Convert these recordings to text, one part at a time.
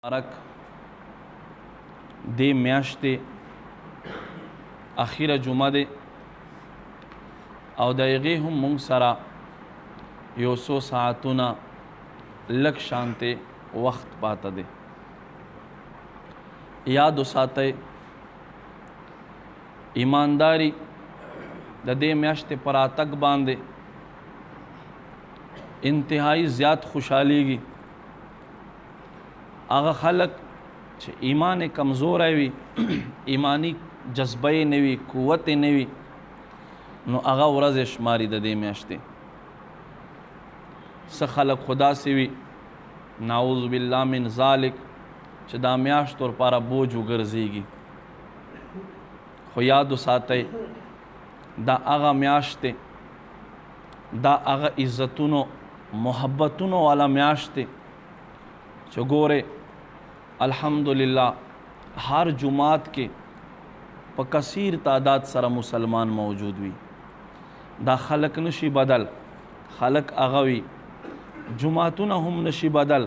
مبارک دې میاشتې اخیره جمعه ده او د هغې هم موږ سره یو څو ساعتونه لږ شانتې وخت پاته دی. یاد وساتئ ایمانداری د دې میاشتې پر راتګ باندې انتهایی زیات خوشحالیږي. هغه خلق چې ایمان کمزوری وي، ایمانی جذبه یې نه وي، قوت یې نه وي، نو هغه ورځې شماري د دې میاشتې. څه خلق خو داسې وي نعوذ بالله من ذلک چې دا میاشت ورپاره بوج وګرځېږي. خو یاد وساتئ دا هغه میاشت دی، دا هغه عزتونو محبتونو والا میاشت دی چې ګورئ الحمدلله هر جماعت کې په کثیر تعداد سره مسلمان موجود وي. دا خلق نشي بدل، خلق هغه وي. جماعتونه هم نشي بدل،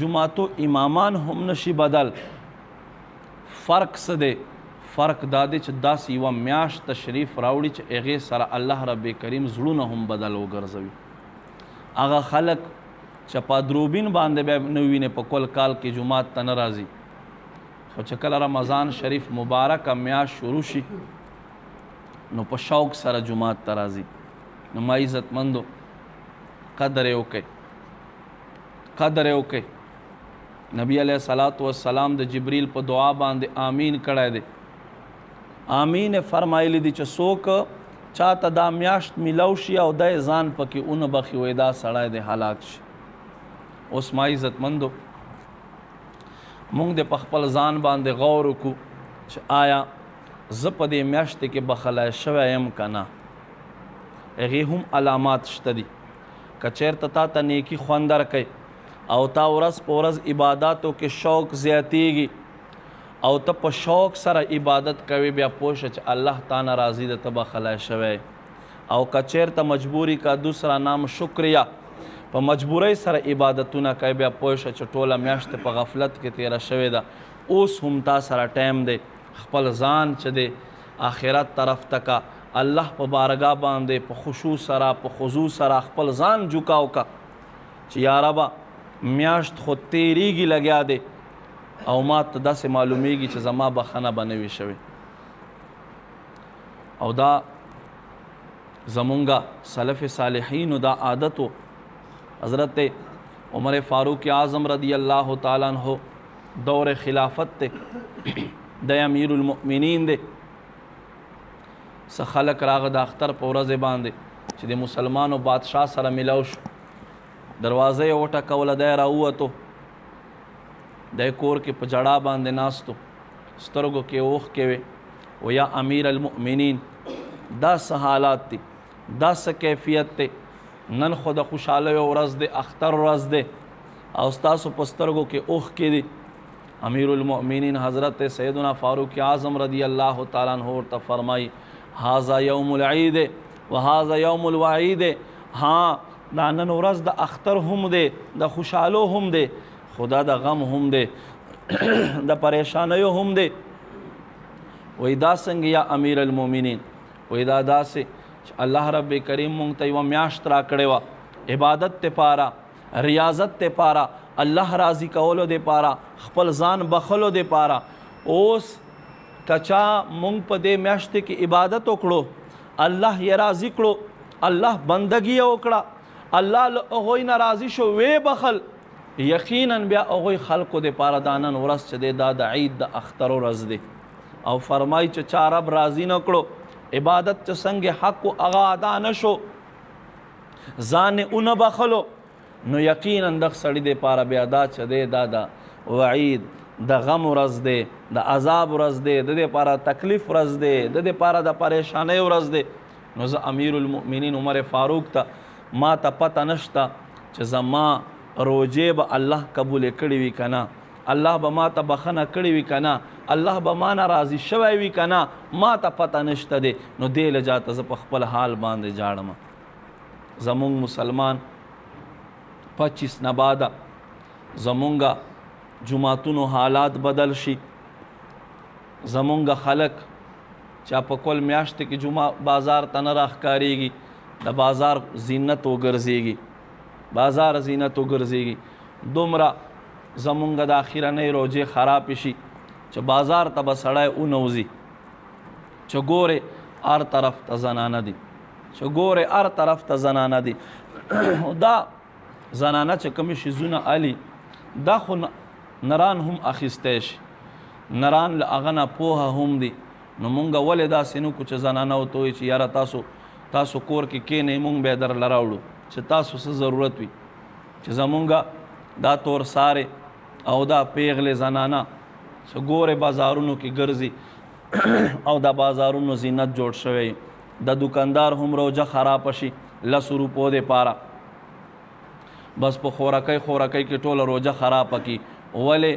جماعتو امامان هم نشي بدل. فرق څه دی؟ فرق دا دی چې داسې یوه میاشت تشریف راوړي چې هغې سره الله رب کریم زړونه هم بدل وګرځوي. هغه خلق چې په دروبین باندې به نه وینې په کل کال کې جماعت ته نه راځي، خو چې کله رمضان شریف مبارکه میاشت شروع شي نو په شوق سره جماعت ته راځي. نو ما عزتمندو قدر یې وکئ، قدر یې وکئ. نبی علیه الصلاۃ والسلام د جبریل په دعا باندې آمین کړی دی. آمین فرمایلی دی چې څوک چاته دا میاشت میلو شي او دی ځان پکې اونه بخي وی دا سړی دی هلاک شي. اوس ما عزتمندو مونږ د په خپل ځان باندې غور وکړو چې آیا زه په دې میاشتې کې بخلی شوی یم که نه. هغې هم علامات شته دي. که چېرته تا ته نیکي خوند درکوي او تا ورځ په ورځ عباداتو کې شوق زیاتیږي او ته په شوق سره عبادت کوي، بیا پوه شه چې الله تا نه راضي ده، ته بخلی شوی. او که چېرته مجبوري کا دوسرا نام شکریه په مجبورۍ سره عبادتونه کوي، بیا پوه شه چې ټوله میاشت په غفلت کې تیره شوې ده. اوس هم تا سره ټایم دی، خپل ځان چې دی آخرت طرف ته کا، الله په بارګاه باندې په خشوع سره په خضوع سره خپل ځان جوکاو کا چې یا ربه میاشت خو تیریږي لګیا دی او ما ته داسې معلومیږي چې زما بخښنه به نه وي شوې. او دا زمونږه سلف صالحینو دا عادت و. حضرت عمر فاروق اعظم رضی اللہ تعالیٰ عنہ دور خلافت تے د امیر المؤمنین دے. څه خلق راغه د اختر په ورځې باندې چې د مسلمانو بادشاه سره میلاو شو، دروازه یې وټکوله، دی راووتو، دی کور کې په جړا باندې ناستو، سترګو کې اوښکې وې. و یا امیر المؤمنین دا څه حالات دي، دا څه کیفیت دی؟ نن خو د خوشحالیو ورځ دی، اختر ورځ دی او ستاسو په سترګو کې اوښکې دي. امیر المؤمنین حضرت سیدنا فاروق اعظم رضی اللہ تعالیٰ عنہ ورته فرمائی هذا یوم العید و هذا یوم الوعید. ہاں دا نن ورځ د اختر هم دی، د خوشحالو هم دی، خدا د غم هم دی، د پریشانیو هم دی. وی دا څنګه یا امیر المؤمنین؟ وی دا داسې چې الله رب کریم مونږ ته یوه میاشت راکړې وه عبادت دپاره، ریاضت دپاره، الله راضي کولو دپاره، خپل ځان بخلو دپاره. اوس که چا مونږ په دې میاشتې کې عبادت وکړو، الله یې راضي کړو، الله بندګي یې وکړه، الله له هغوی نه راضي شو، ویې بخل، یقینا بیا هغوی خلکو دپاره دا نن ورځ چې دی دا د عید د اختر ورځ دی. او فرمایي چې چا رب راضي نه کړو، عبادت چې څنګه حق و هغه ادا نه شو، ځان یې ونه بخلو، نو یقینا دغه سړي دپاره بیا دا چې دی دا د وعید د غم ورځ دی، د عذاب ورځ دی، د دپاره تکلیف ورځ دی، د دپاره د پریشانۍ ورځ دی. نو زه امیر المؤمنین عمر فاروق ته ما ته پته نشته چې زما روجې به الله قبول کړي وي که نه، الله به ما ته بخښنه کړې وي که نه، الله به ما نه راضي شوی وي که نه، ما ته پته نشته دی. نو دې لجاته زه په خپل حال باندې جاړم. زمونږ مسلمان 25 نه بعده زمونږه جمعتونو حالات بدل شي زمونږ خلک چا په کل میاشتې کې جمعه بازار ته نه راښکارېږي د بازار زینت وګرځېږي بازار زینت وګرځېږي دومره زمونږ د اخرنۍ روجې خرابې شي چې بازار ته به سړی ونوځي چې ګورې هر طرف ته زنانه دي چې ګورې هر طرف ته زنانه دي دا زنانه چې کومې شیزونه علي دا خو نران هم اخیستی شي نران له هغه نه پوهه هم دي نو مونږ ولې داسې نه کړو چې زنانه ورته وایي چې یاره تاسو کور کې کښېنئ مونږ به یې درله راوړو چې تاسو څه ضرورت وي چې زمونږ دا تور سارې او دا پیغلې زنانه چې ګورې بازارونو کې ګرځي او دا بازارونو زینت جوړ شوی د دکاندار هم روجه خراب شي 10 روپو دپاره بس په خورکۍ کې ټوله روجه خراب کی ولې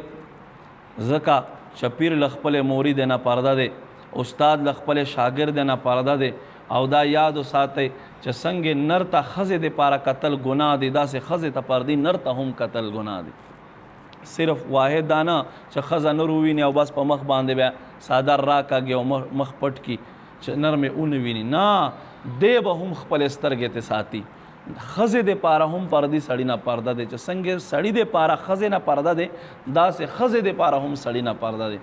ځکه چې پیر له خپلې مرید نه پرده دی استاد له خپلې شاګرد نه پرده دی او دا یاد وساتئ چې څنګه نر ته ښځې دپاره کتل ګناه دی داسې ښځې ته پردي نر ته هم کتل ګناه دی صرف واحد دا نه چې ښځه نر وویني او بس په مخ باندې بیا څادر راکاږي او مخ پټ کي چې نر مې ونه ویني نه دی به هم خپلې سترګې ته ساتي ښځې دپاره هم پردي سړي نه پرده دی چې څنګه سړي دپاره ښځې نه پرده دی داسې ښځې دپاره هم سړي نه پرده دی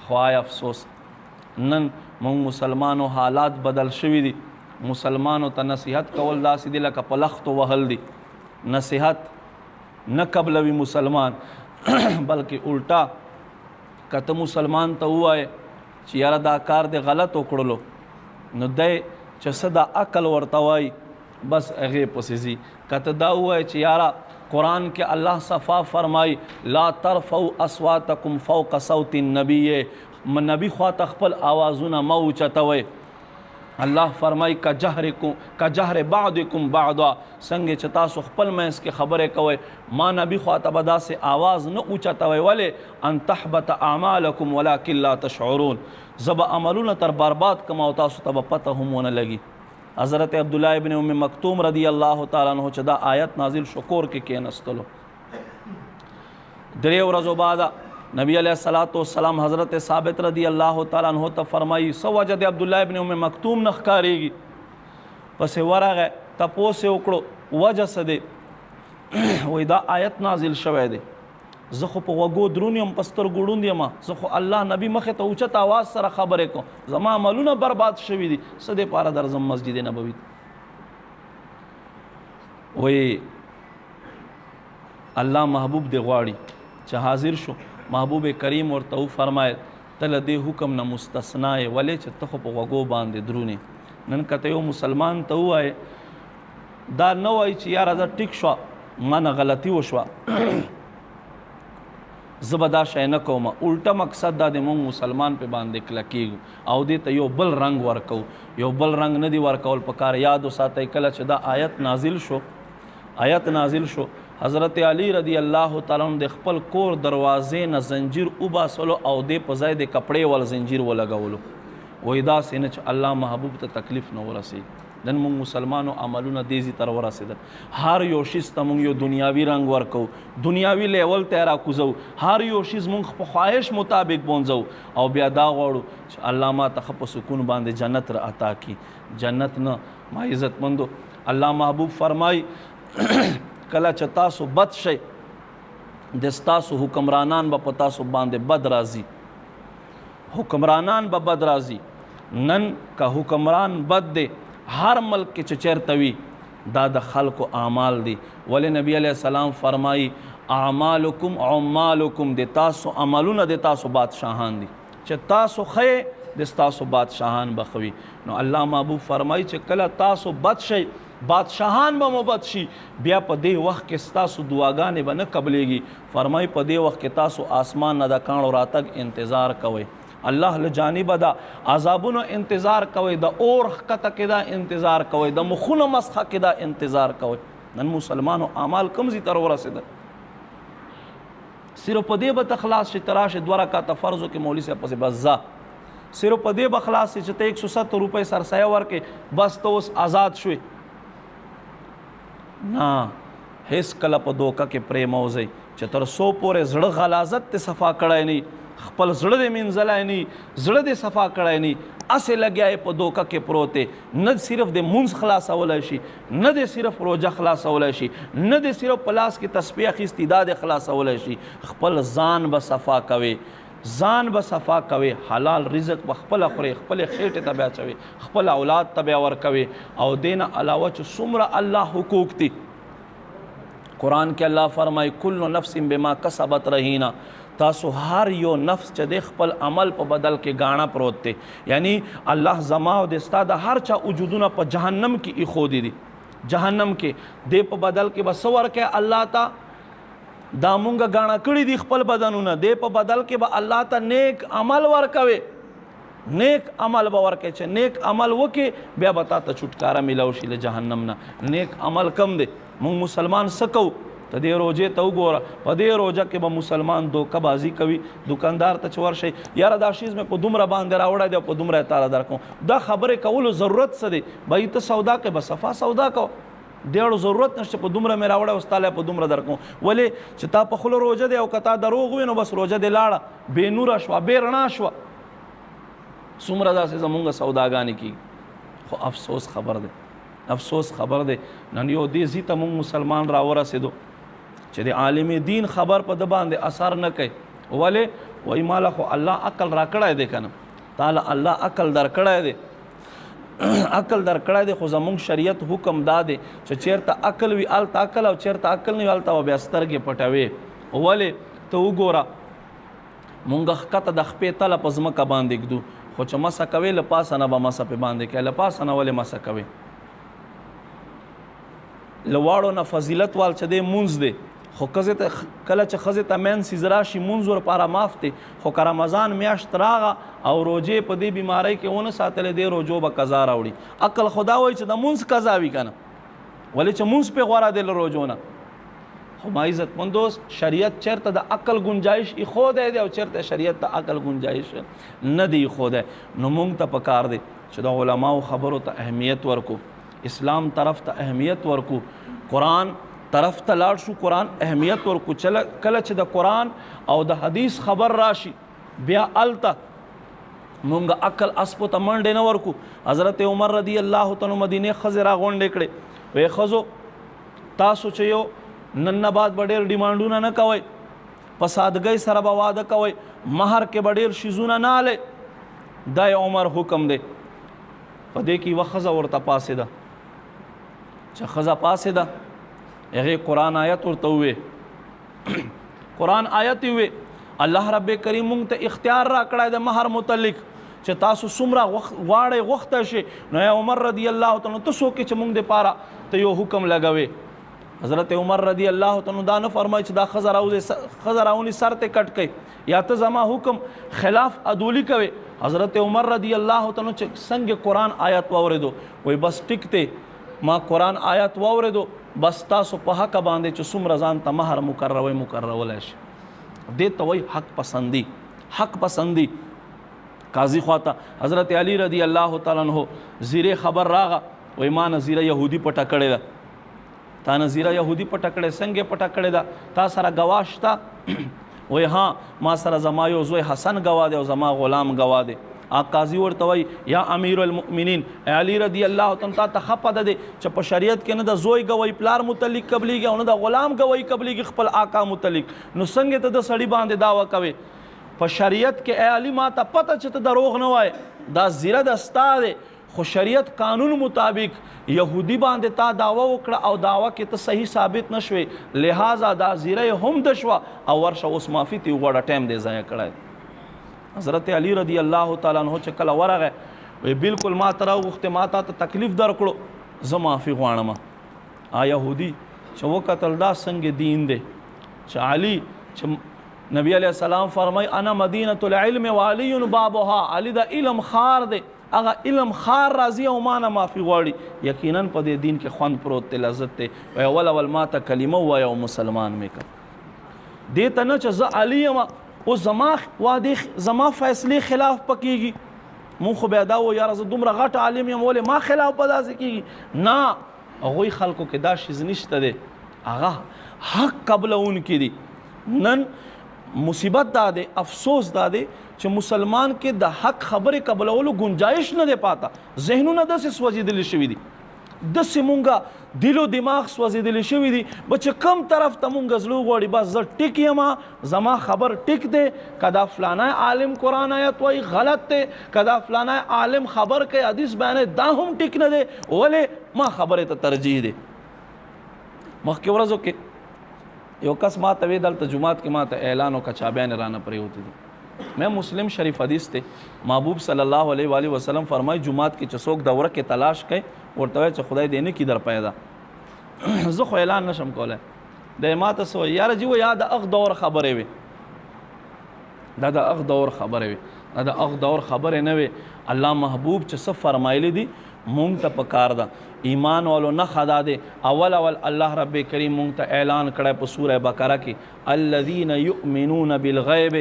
خوای افسوس نن مونږ مسلمانو حالات بدل شوي دي مسلمانو ته نصیحت کول داسې دي لکه په لختو وهل دي نصیحت نه قبلوي مسلمان بلکې الټا که ته مسلمان ته ووایې چې یاره دا کار دې غلط وکړلو نو دی چې څه دا عقل ورته وایي بس هغې پسې ځي که ته دا ووایې چې یاره قرآن کې الله صفا فرمایي لا ترفعوا اصواتکم فوق صوت النبی نبی خواته خپل آوازونه مه اوچتوئ الله فرمایي که جهر بعضکم بعضا څنګه چې تاسو خپل منځ کې خبرې کوئ ما نبی خواته به داسې آواز نه اوچتوئ ولې ان تحبط اعمالکم ولکن لا تشعرون زه به عملونه تر برباد کم او تاسو ته به پته هم ونه لګي حضرت عبدالله ابن ام مکتوم رضی الله تعالی عنہ چې دا آیت نازل شو کور کې کېنستلو 3 ورځو بعد نبی علیہ الصلوۃ والسلام حضرت ثابت رضی الله تعالی عنہ ته فرمایي سو وجه د عبدالله ابن ام مکتوم نه ښکارېږي پسې ورغه تپوس یې وکړو وجه څه دی وایي دا آیت نازل شوی دی زه خو په غوږو دروند یم په سترګو ړوند یم زه خو الله نبي مخې ته اوچت آواز سره خبرې کوم زما عملونه برباد شوي دي څه دپاره درځم مسجد نبوي وایي الله محبوب دی غواړي چې حاضر شو محبوب کریم ورته وفرمایل ته له دې حکم نه مستثنا یې ولې چې ته خو په غوږو باندې درونې نن که ته یو مسلمان ته ووایې دا نه وایي چې یاره زه ټیک شوه ما نه غلطي وشوه زه به دا شی نه کوم الټه مقصد دا د مونږ مسلمان پې باندې کلکېږو او دې ته یو بل رنګ ورکو یو بل رنګ نه دی ورکول پکار یاد وساتئ کله چې دا آیت نازل شو حضرت علی رضی الله تعالی عنہ د خپل کور دروازې نه زنجیر وباسلو او دې په ځای د کپړې ول زنجیر ولګولو وایي داسې نه چې الله محبوب ته تکلیف نه ورسېږي نن موږ مسلمانو عملونه دیزی تر ورسېدل هر یو شیز ته موږ یو دنیاوي رنګ ورکو دنیاوي لیول ته راکوزو هر یو شیز موږ په خواهش مطابق بونځو او بیا دا غواړو چې الله ما ته په سکون باندې جنت را عطا کړي جنت نه ما عزتمندو الله محبوب فرمایي کله چې تاسو بد شئ د ستاسو حکمرانان به په تاسو باندې بد راځي حکمرانان به بد راځي نن که حکمران بد دی هر ملک کې چې چیرته وي دا د خلکو اعمال دي ولې نبی علیہ السلام فرمایي اعمالکم عمالکم د تاسو عملونه د تاسو بادشاهان دي چې تاسو ښه د ستاسو بادشاهان به ښه وي نو الله محبوب فرمایي چې کله تاسو بد شئ بادشاهان به مبد شي بیا په دې وخت کې ستاسو دعاګانې به نه قبلېږي فرمایي په دې وخت کې تاسو آسمان نه د کاڼو راتګ انتظار کوئ الله له جانبه د عذابونو انتظار کوئ د اور ښکته کې دا انتظار کوئ د مخونو مسخه کې دا انتظار کوئ نن مسلمانو اعمال کم زی تر ورسېدل صرف په دې به ته خلاص شي ته راشې 2 رکعته فرضو کې مولوي صاحب پسې بس ځه صرف په دې به خلاص شي چې ته 170 روپۍ سرسایه ورکې بس ته اوس آزاد شوې نه هیڅ کله په دوکه کې پرې مه وځئ چې تر څو پورې زړه غلاظت ته صفا کړی نه خپل زړه دې منځلی نه زړه دې صفا کړی نه اسې لګیا یې په دوکه کې پروت دی نه صرف د مونځ خلاصولی شي نه د صرف روژه خلاصولی شي نه د صرف په لاس کې تسبیح اخیستي دا د خلاصولی شي خپل ځان به صفا کوي ځان به صفا کوي حلال رزق به خپله خوري خپلې خېټې ته بیا اچوي خپل اولاد ته بیا ورکوي او دې نه علاوه چې څومره الله حقوق دي قرآن کې الله فرمایي کل نفس بما کسبت رهینه تاسو هر یو نفس چې د خپل عمل په بدل کې غاڼه پروت دی یعنی الله زما او د ستا د هر چا وجودونه په جهنم کې ایښودي دي جهنم کې د په بدل کې به څه ورکوي الله ته دا مونږ غاڼه کړي دي خپل بدنونه د په بدل کې به الله ته نیک عمل ورکوي نیک عمل به ورکوي چې نیک عمل وکړي بیا به تا ته چھټکاره میلاو شي له جهنم نه نیک عمل کم دی مونږ مسلمان څه کوو ته دې روجې ته وګوره په دې روجه کې به مسلمان دوکه بازی کوي دکاندار ته چې ورشي یاره دا شیز مې په دومره باندې راوړی دی او په دومره یې تاله درکوم دا خبرې کولو ضرورت څه دی بهی ته سودا کوې به صفا سودا کوه دیړو ضرورت نشته په دومره مې راوړی اوس تاله په دومره درکوم ولې چې تا په خوله روجه دی او که تا دروغ وي نو بس روجه دې لاړه بې نوره شوه بې رڼا شوه څومره داسې زمونږ سوداګانې کېږي خو افسوس خبر دی افسوس خبر دی نن یو دې ځي ته مونږ مسلمان راورسېدو چې د عالم دین خبر په د باندې اثر نه کوي ولې وایي ماله خو الله عقل راکړی دی که نه تاله الله عقل درکړی دی عقل درکړی دی خو زمونږ شریعت حکم دا دی چې چېرته عقل وي هلته عقل او چېرته عقل نه وي هلته به بیا سترګې پټوي ولې ته وګوره مونږ ښکته د خپې تله په ځمکه باندې ږدو خو چې مسه کوې له پاسه نه به مسه پې باندې کوې له پاسه نه ولې مسه کوې له واړو نه فضیلت وال چې دی مونځ دی خو کله چې ښځې ته مینسیز راشي مونځ ورپاره معاف دی خو که رمضان میاشت راغه او روجې په دې بیمارۍ کې ونه ساتلې دی روجو به قضا راوړي عقل خدا وایي چې د مونځ قضا وي که نه ولې چې مونځ پې غوره دی له روجو نه خو ما عزتمندوس شریعت چېرته د عقل گنجایش ایښودی دی او چېرته شریعت د عقل گنجایش نه دی ایښودی نو مونږ ته پکار دی چې د علماو خبرو ته اهمیت ورکو اسلام طرف ته اهمیت ورکو قرآن طرف ته لاړ شو قرآن اهمیت ورکو کله چې د قرآن او د حدیث خبر راشي بیا الته مونږ عقل اسپو ته منډې نه ورکو حضرت عمر رضی الله تعالی مدینې ښځې راغونډې کړې وی ښځو تاسو چې یو نن نه بعد به ډېر ډیمانډونه نه کوئ په سادګۍ سره به واده کوئ مهر کې به ډېر شیزونه نه هلئ دا عمر حکم دی په دې کې یوه ښځه ورته پاسېده چې ښځه پاسېده هغې قرآن آیت ورته ووې قرآن آیت یې ووې الله رب کریم مونږ ته اختیار راکړی د مهر متعلق چې تاسو څومره غواړئ غوښته شي نو یا عمر رضی الله تعالی ته څوک چې مونږ دپاره ته یو حکم لګوې حضرت عمر رضی الله تعالی دا نه فرمایي چې دا ښځه راونی سر ته کټ کوي یا ته زما حکم خلاف عدولي کوې حضرت عمر رضی الله تعالی چې څنګه قرآن آیت واورېدو وایي بس ټیک دی ما قرآن آیت واورېدو بس تاسو په حق باندې چې څومره ځان ته مهر مقرروئ مقررولی شي دې ته وایي حق پسندي حق پسندي قاضي خواته حضرت علی رضی الله تعالی عنہ زیرې خبر راغه وایي ما نظیره یهودي پټه کړې ده تا نظیره یهودي پټه کړې څنګه پټه کړې ده تا سره ګواه شته وایي ها ما سره زما یو زوی حسن ګواه دی او زما غلام ګواه دی قاضي ورته وایي یا امیر المؤمنین علی رضی الله تعالی ته خپه ده دی چې په شریعت کې نه د زوی ګوی پلار متعلق قبلیږي او نه د غلام ګوی قبلیږي خپل آقا متعلق نو څنګه ته د سړي باندې دعوه کوې په شریعت کې ای علی ما ته پته چې ته دروغ نه وایې دا زیره د ستا دی خو شریعت قانون مطابق یهودی باندې تا دعوه وکړه او دعوه کې ته صحیح ثابت نشوې لہذا دا زیره هم د شوه او ورشه اوس معافي تی وغواړه ټایم دی ضایع کړی حضرت علی رضی الله تعالی عنہ چې کله ورغی وی بالکل ما ته راوغوښتې ما تا ته تکلیف درکړو زه معافي غواړم یهودي چې وکتل دا څنګه دین دی چې علی چې نبی علیہ السلام فرمای انا مدینة العلم وعلی بابها علی دا علم خار دی هغه علم خار راځي او ما نه معافي غواړي یقینا په دې دین کې خوند پروت دی لذت دی وی اول ما ته کلمه ووایه او مسلمان مې کړ دې ته نه چې زه علی یم او زما فیصلې خلاف پکېږي مونږ خو بیا دا وایو یاره زه دومره غټ عالم یم ولې ما خلاف به داسې کېږي نه هغوی خلکو کې دا شیز نشته دی هغه حق قبلونکي دي نن مصیبت دا دی، افسوس دا دی چې مسلمان کې د حق خبرې قبلولو گنجائش نه دی پاته. ذهنونه داسې سوځېدلي شوي دي، داسې مونږه دل و دماغ سوځېدلی شوي دي به چې کم طرف ته مونږ زړه غواړي بس زه ټیک یم، زما خبر ټیک دی. که دا فلانی عالم قرآن آیت وایي غلط دی، که دا فلانی عالم خبر کوي حدیث بیانوي دا هم ټیک نه دی، ولې ما خبرې ته ترجیح دی. مخکې ورځو کې یو کس ما ته وی دلته جمعات کې ما ته اعلان وکړه چابیانې رانه پرېوتې دي. میں مسلم شریف حدیث ته محبوب صلی الله علیه و آله وسلم فرمای جمعات کې چې څوک دوره کې تلاش کوي ورته وایي چې خدای دې نه کي در پیدا. زه خو اعلان نشم کولی. د ما ته څه وایي یاره جي یا د هغه دور خبرې وي، دا د هغه دور خبرې وي، دا د هغه دور خبرې نه وي. الله محبوب چې څه فرمایلی دي مونږ ته پکار ده. ایمان والو نه خدا دے اول اللہ رب کریم مونږ ته اعلان کړی په سوره بقره کې الذین یؤمنون بالغیب.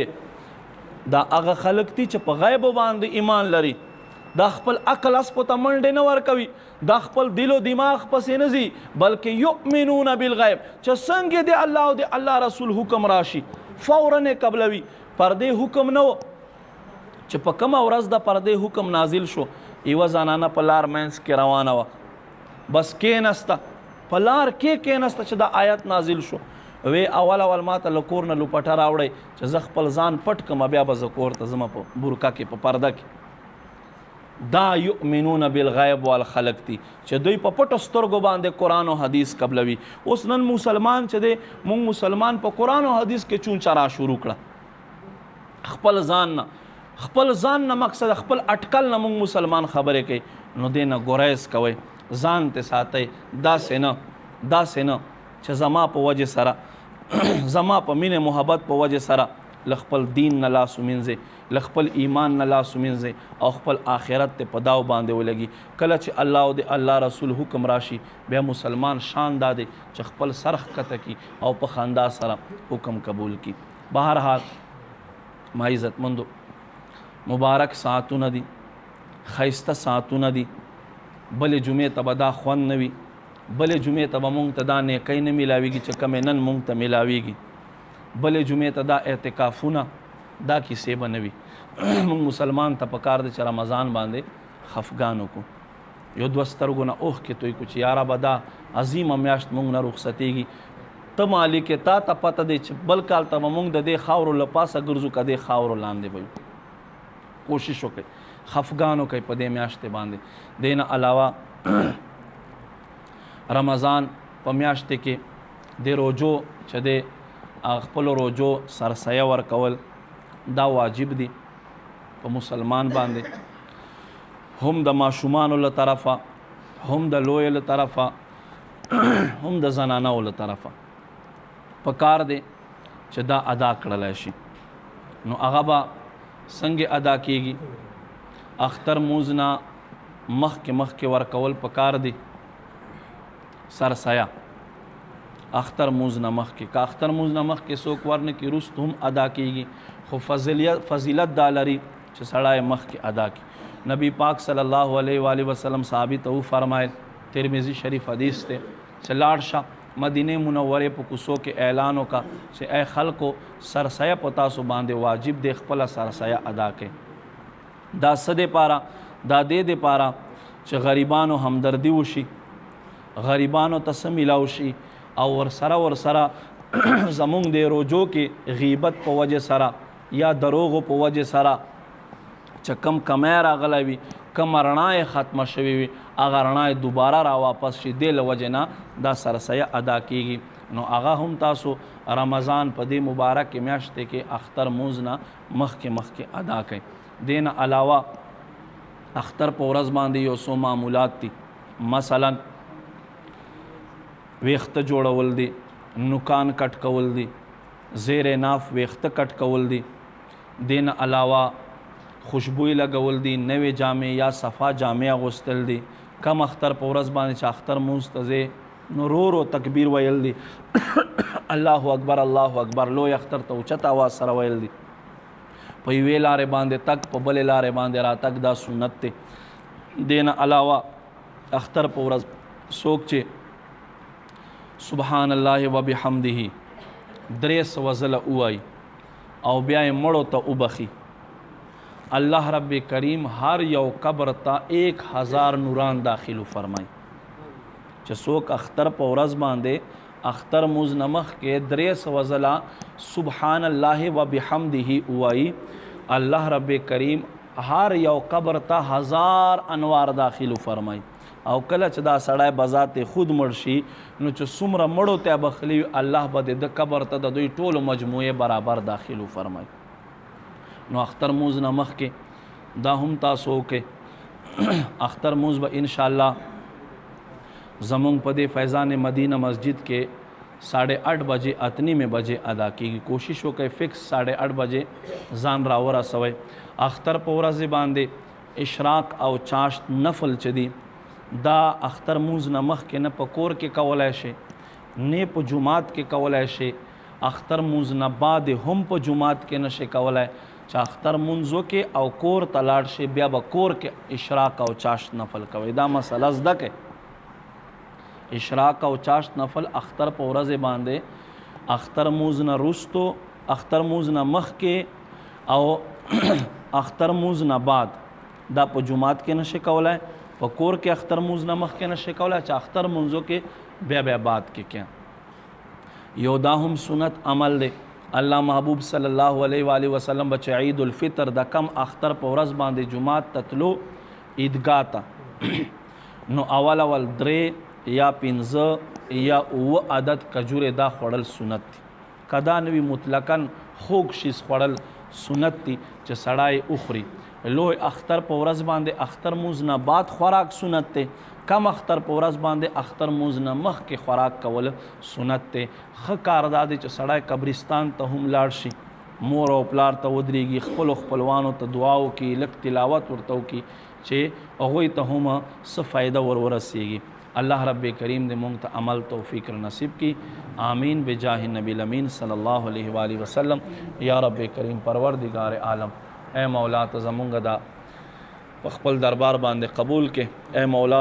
دا هغه خلق دي چې په غیب باندې ایمان لري، دا خپل عقل اس په تمنډې نه ورکوي، دا خپل دل او دماغ پسې نه ځي، بلکې یؤمنون بالغیب چې څنګه دی الله او دی الله رسول حکم راشي فوراً قبلوي. پردې حکم نه و چې په کومه ورځ د پردې حکم نازل شو یوه زنانه په لار منځ کې روانه وه، بس کېنسته په لار کې کېنسته چې دا آیت نازل شو. وی اول ما ته له کور نه لوپټه راوړئ چې زه خپل ځان پټ کړم بیا به زه کور ته ځمه په برکه کې په پرده کې. دا یؤمنون بالغیب والخلق دي چې دوی په پټو سترګو باندې قرآن او حدیث قبلوي. اوس نن مسلمان چې دی مونږ مسلمان په قرآن او حدیث کې چون چرا شروع کړه، خپل ځان نه مقصد خپل اټکل نه مونږ مسلمان خبرې کوي. نو دې نه ګریز کوئ، ځان ته ساتئ. داسې نه چې زما په وجه سره زما په مینې محبت په وجه سره له خپل دین نه لاس ومینځئ، له خپل ایمان نه لاس ومینځئ او خپل آخرت ته په داو باندې ولګي. کله چې الله او د الله رسول حکم راشي بیا مسلمان شان دا دی چې خپل سر ښکته کي او په خندا سره حکم قبول کي. بهرحال ما عزتمندو مبارک ساعتونه دي، ښایسته ساعتونه دي. بلې جمعې ته به دا خوند نه وي، بلې جمعې ته به مونږ ته دا نیکۍ نه میلاویږي چې کمې نن مونږ ته میلاویږي. بلې جمعې ته دا اعتکافونه دا کیسې به نه وي. مونږ مسلمان ته پکار دی چې رمضان باندې خفګان وکړو، یو دوه سترګو نه اوښکې توی کړو چې یاره به دا عظیمه میاشت مونږ نه رخصتېږي. ته مالک تا ته پته دی چې بل کال ته به مونږ د دې خاورو له پاسه ګرځو که دې خاورو لاندې به یو. کوشش وکړئ خفګان وکړئ په دې میاشتې باندې. دې نه علاوه رمضان په میاشتې کې د روجو چې د خپلو روجو سرسیه ورکول دا واجب دي په مسلمان باندې، هم د ماشومانو له طرفه، هم د لویو له طرفه، هم د زنانو له طرفه. پکار دی چې دا ادا کړلی شي. نو هغه به څنګه ادا کیږي؟ اختر مونځ نه مخکې ورکول پکار دی سرسایه. اختر مونځ نه مخکې که اختر مونځ نه مخکې څوک ورنه کي وروسته هم ادا کیږي، خو فضیلت دا لري چې سړی مخکې ادا کړي. نبی پاک صلی الله علیه و آله وسلم صحابي ته وفرمایل، ترمذی شریف حدیث ته، چې لاړ شه مدینه منورې په کوڅو کې اعلان وکړه چې ای خلکو سرسایه په تاسو باندې واجب دی، خپله سرسایه ادا کړئ. دا څه دپاره؟ دا دې دپاره چې غریبانو همدردي وشي، غریبانو ته څه میلاو شي، او ورسره زمونږ د روجو کې غیبت په وجه سره یا دروغو په وجه سره چې کم کمی راغلی وي، کم رڼا یې ختمه شوې وي، هغه رڼا یې دوباره را واپس شي، دې له وجې نه دا سرسیه ادا کیږي. نو هغه هم تاسو رمضان په دې مبارک میاشتې کې اختر مونځ نه مخکې ادا کړئ. دې نه علاوه اختر په ورځ باندې یو څو معمولات دي، مثلا ویښته جوړول دي، نوکان کټ کول دي، زیر ناف ویښته کټ کول دي. دې نه علاوه خوشبوئی لګول دي، نوې جامې یا صفا جامې اغوستل دي. کم اختر په ورځ باندې چې اختر مونځ ته ځې نو رو تکبیر ویل دي، الله اکبر الله اکبر، لوی اختر ته اوچت اواز سره ویل دي. په یوې لارې باندې تک په بلې لارې باندې راتګ دا سنت دی. دې نه علاوه اختر په ورځ څوک چې سبحان الله وبحمده 300 ځله ووایي او بیا یې مړو ته وبخي. الله رب کریم هر یو قبر ته 1000 نوران داخلو فرمای. چې څوک اختر په ورځ باندې اختر موز نمخ کې 300 ځله سبحان الله و بحمده وایي، الله رب کریم هر یو قبر ته 1000 انوار داخلو فرمای. او کله چې دا سړی بذات خود مړ شي نو چې څومره مړو ته بخلی الله به د قبر ته د دوی ټولو مجموعه برابر داخلو فرمای. نو اختر موز نه مخکې دا هم تاسو وکړئ. اختر موز به انشاءالله زمونږ په دې فیضان مدینه مسجد کې 8:30 بجے 8:30 بجے ادا کیږي. کوشش وکړئ فکس 8:30 بجے ځان راورسوئ. اختر په ورځ باندې اشراق او چاشت نفل چې دي دا اختر موز نه مخکې نه په کور کې کولای شي نه په جمعات کې کولای شي. اختر موز نه بعد هم په جمعات کې نشي کولای. چې اختر منځو کې او کور ته لاړ شي بیا به کور کې اشراق او چاشت نفل کوي. دا مسله زده کړئ. اشراق او چاشت نفل اختر په ورځ باندې اختر موز نه وروستو اختر موز نه مخکې او اختر موز نه بعد دا په جمعات کې نشي کولای. په کور کې اختر موز نه مخکې نشي کولای. چې اختر منځو کې بیا بعد کې کیا یو دا هم سنت عمل دی. الله محبوب صلی الله علیه و آله وسلم بچ عید الفطر د کم اختر په ورځ باندې جمعات تتلو عیدګاه ته نو اول 3 یا 15 یا 9 عدد کجوره دا خوړل سنت دي. کدا نوی مطلقاً خوږ شیز خوړل سنت دي چې سړی اخري. لوی اختر په ورځ باندې اختر موز نه بعد خوراک سنت دی. کم اختر په ورځ باندې اختر موز نه مخکې خوراک کول سنت دی. ښه کار دا دی چې سړی قبرستان ته هم لاړ شي، مور او پلار ته ودرېږي، خپلو خپلوانو ته دعا وکړي، لږ تلاوت ورته وکړي چې هغوی ته هم څه فایده ورسیږي. الله رب کریم دې مونږ ته عمل توفیق نصیب کی. آمین بجاه نبی الامین صلی الله علیه و آله وسلم. یا رب کریم پروردگار عالم اے مولا ته زمونږ دا په خپل دربار باندې قبول کې. اے مولا